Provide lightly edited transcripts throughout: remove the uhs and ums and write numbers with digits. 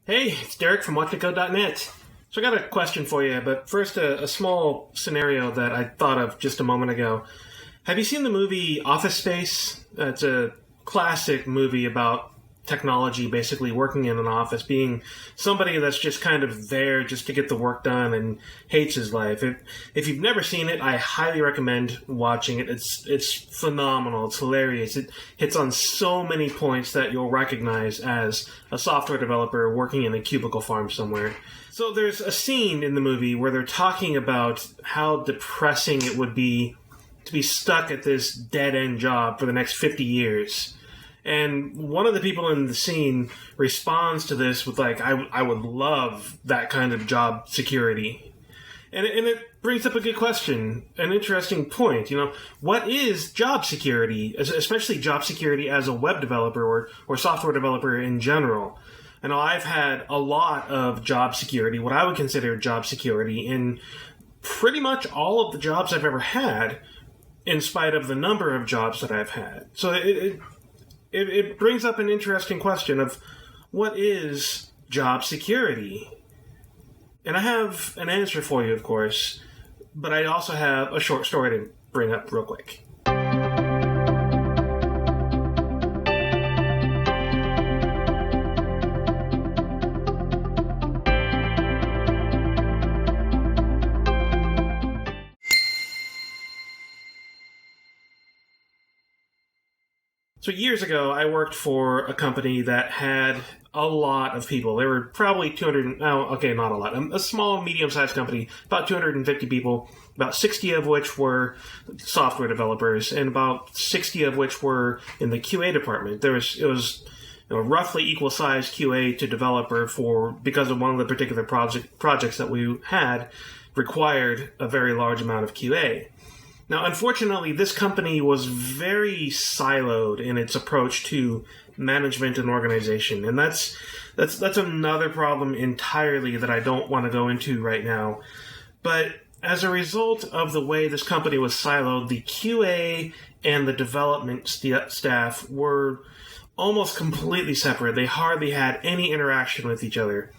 Hey, it's Derek from WatchMeCode.net. So I got a question for you, but first a small scenario that I thought of just a moment ago. Have you seen the movie Office Space? It's a classic movie about technology, basically working in an office, being somebody that's just kind of there just to get the work done and hates his life. If you've never seen it, I highly recommend watching it. It's phenomenal. It's hilarious. It hits on so many points that you'll recognize as a software developer working in a cubicle farm somewhere. So there's a scene in the movie where they're talking about how depressing it would be to be stuck at this dead-end job for the next 50 years. And one of the people in the scene responds to this with, like, I would love that kind of job security. And it brings up a good question, an interesting point. You know, what is job security, especially job security as a web developer or software developer in general? I know I've had a lot of job security, what I would consider job security, in pretty much all of the jobs I've ever had, in spite of the number of jobs that I've had. So it brings up an interesting question of what is job security? And I have an answer for you, of course, but I also have a short story to bring up real quick. So years ago, I worked for a company that had a lot of people. There were probably 200, not a lot, a small, medium-sized company, about 250 people, about 60 of which were software developers, and about 60 of which were in the QA department. It was roughly equal-sized QA to developer because of one of the particular projects that we had required a very large amount of QA. Now, unfortunately, this company was very siloed in its approach to management and organization, and that's another problem entirely that I don't want to go into right now. But as a result of the way this company was siloed, the QA and the development staff were almost completely separate. They hardly had any interaction with each other.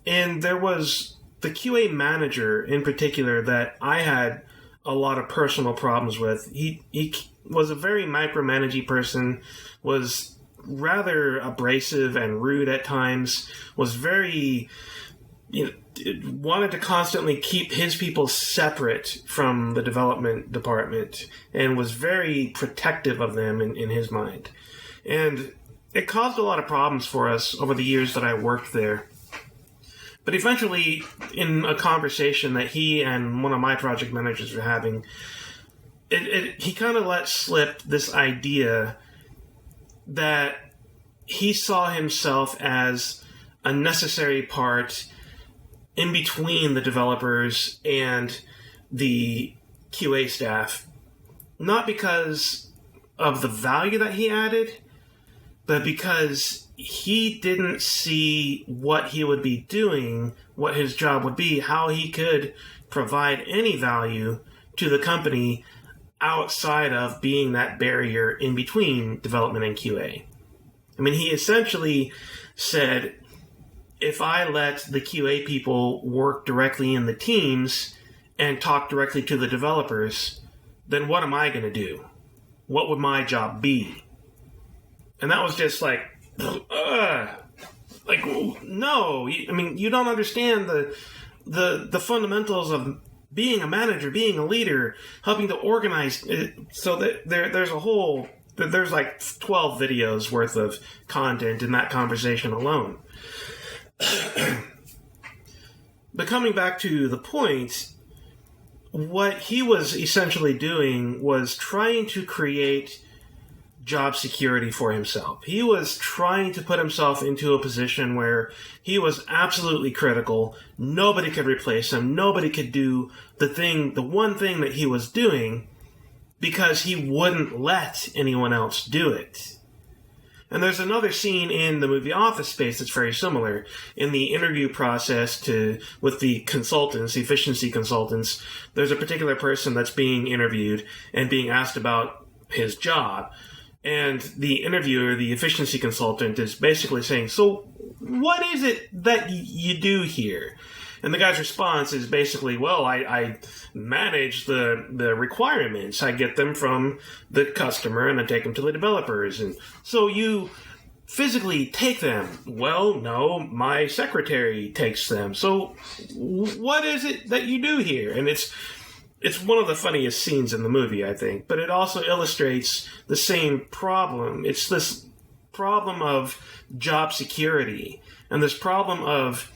And there was the QA manager in particular that I had a lot of personal problems with. He was a very micromanaging person, was rather abrasive and rude at times, was very, wanted to constantly keep his people separate from the development department, and was very protective of them in his mind. And it caused a lot of problems for us over the years that I worked there. But eventually, in a conversation that he and one of my project managers were having, he kind of let slip this idea that he saw himself as a necessary part in between the developers and the QA staff. Not because of the value that he added, but because he didn't see what he would be doing, what his job would be, how he could provide any value to the company outside of being that barrier in between development and QA. I mean, he essentially said, if I let the QA people work directly in the teams and talk directly to the developers, then what am I going to do? What would my job be? And that was just like, no. I mean, you don't understand the fundamentals of being a manager, being a leader, helping to organize it, so that there's like 12 videos worth of content in that conversation alone. But coming back to the point, what he was essentially doing was trying to create job security for himself. He was trying to put himself into a position where he was absolutely critical. Nobody could replace him. Nobody could do the one thing that he was doing, because he wouldn't let anyone else do it. And there's another scene in the movie Office Space that's very similar. In the interview process with the consultants, the efficiency consultants, there's a particular person that's being interviewed and being asked about his job. And the interviewer, the efficiency consultant, is basically saying, so what is it that you do here? And the guy's response is basically, well, I manage the requirements. I get them from the customer and I take them to the developers. And so you physically take them. Well, no, my secretary takes them. So what is it that you do here? And it's one of the funniest scenes in the movie, I think. But it also illustrates the same problem. It's this problem of job security and this problem of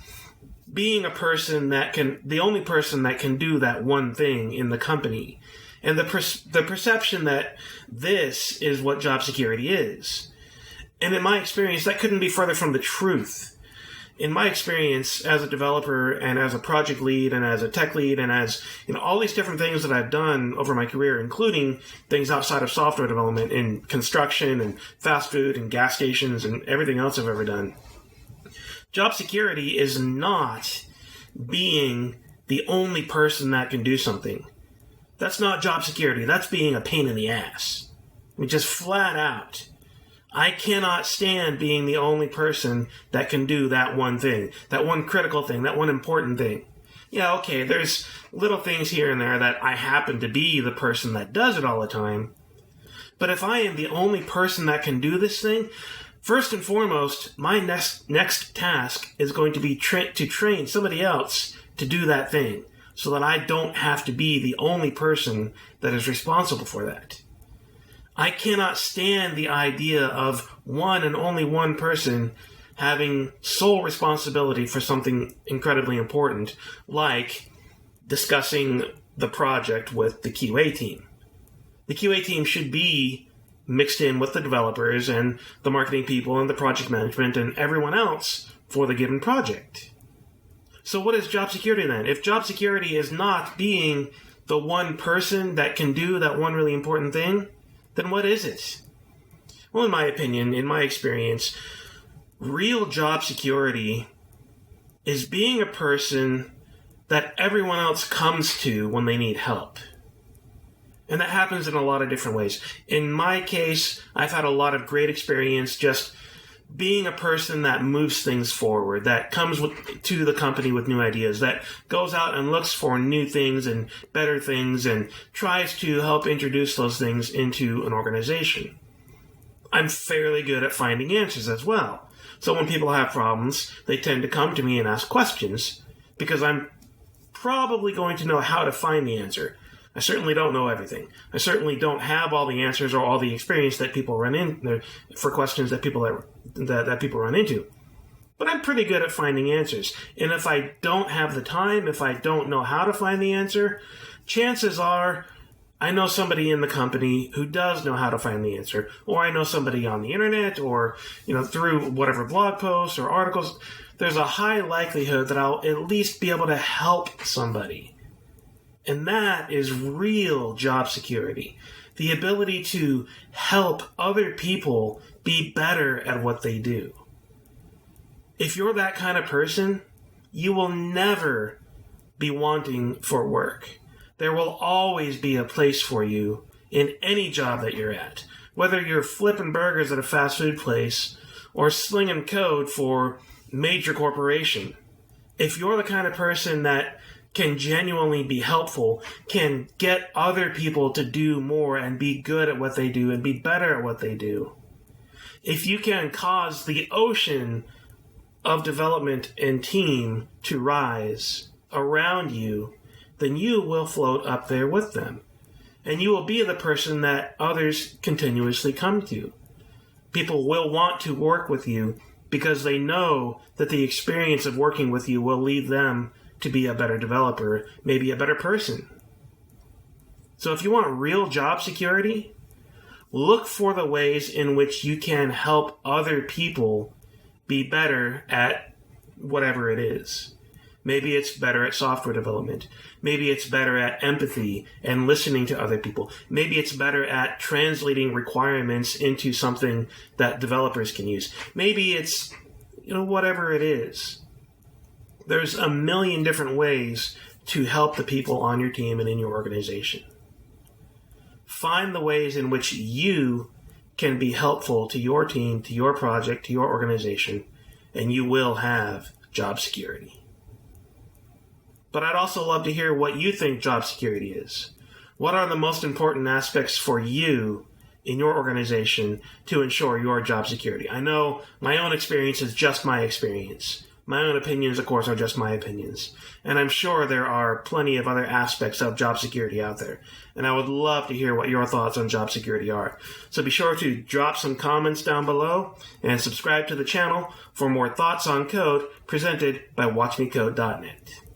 being a person the only person that can do that one thing in the company, and the perception that this is what job security is. And in my experience, that couldn't be further from the truth. In my experience as a developer and as a project lead and as a tech lead and as all these different things that I've done over my career, including things outside of software development in construction and fast food and gas stations and everything else I've ever done, job security is not being the only person that can do something. That's not job security. That's being a pain in the ass. I mean, just flat out. I cannot stand being the only person that can do that one thing, that one critical thing, that one important thing. Yeah, okay, there's little things here and there that I happen to be the person that does it all the time. But if I am the only person that can do this thing, first and foremost, my next task is going to be to train somebody else to do that thing so that I don't have to be the only person that is responsible for that. I cannot stand the idea of one and only one person having sole responsibility for something incredibly important, like discussing the project with the QA team. The QA team should be mixed in with the developers and the marketing people and the project management and everyone else for the given project. So what is job security then? If job security is not being the one person that can do that one really important thing, then what is it? Well, in my opinion, in my experience, real job security is being a person that everyone else comes to when they need help. And that happens in a lot of different ways. In my case, I've had a lot of great experience just being a person that moves things forward, that comes to the company with new ideas, that goes out and looks for new things and better things and tries to help introduce those things into an organization. I'm fairly good at finding answers as well. So when people have problems, they tend to come to me and ask questions because I'm probably going to know how to find the answer. I certainly don't know everything. I certainly don't have all the answers or all the experience that people run in for questions that people run into. But I'm pretty good at finding answers. And if I don't have the time, if I don't know how to find the answer, chances are I know somebody in the company who does know how to find the answer, or I know somebody on the internet, or through whatever blog posts or articles. There's a high likelihood that I'll at least be able to help somebody. And that is real job security. The ability to help other people be better at what they do. If you're that kind of person, you will never be wanting for work. There will always be a place for you in any job that you're at. Whether you're flipping burgers at a fast food place or slinging code for a major corporation. If you're the kind of person that can genuinely be helpful, can get other people to do more and be good at what they do and be better at what they do. If you can cause the ocean of development and team to rise around you, then you will float up there with them. And you will be the person that others continuously come to. People will want to work with you because they know that the experience of working with you will lead them to be a better developer, maybe a better person. So if you want real job security, look for the ways in which you can help other people be better at whatever it is. Maybe it's better at software development. Maybe it's better at empathy and listening to other people. Maybe it's better at translating requirements into something that developers can use. Maybe it's, whatever it is. There's a million different ways to help the people on your team and in your organization. Find the ways in which you can be helpful to your team, to your project, to your organization, and you will have job security. But I'd also love to hear what you think job security is. What are the most important aspects for you in your organization to ensure your job security? I know my own experience is just my experience. My own opinions, of course, are just my opinions. And I'm sure there are plenty of other aspects of job security out there. And I would love to hear what your thoughts on job security are. So be sure to drop some comments down below and subscribe to the channel for more thoughts on code presented by WatchMeCode.net.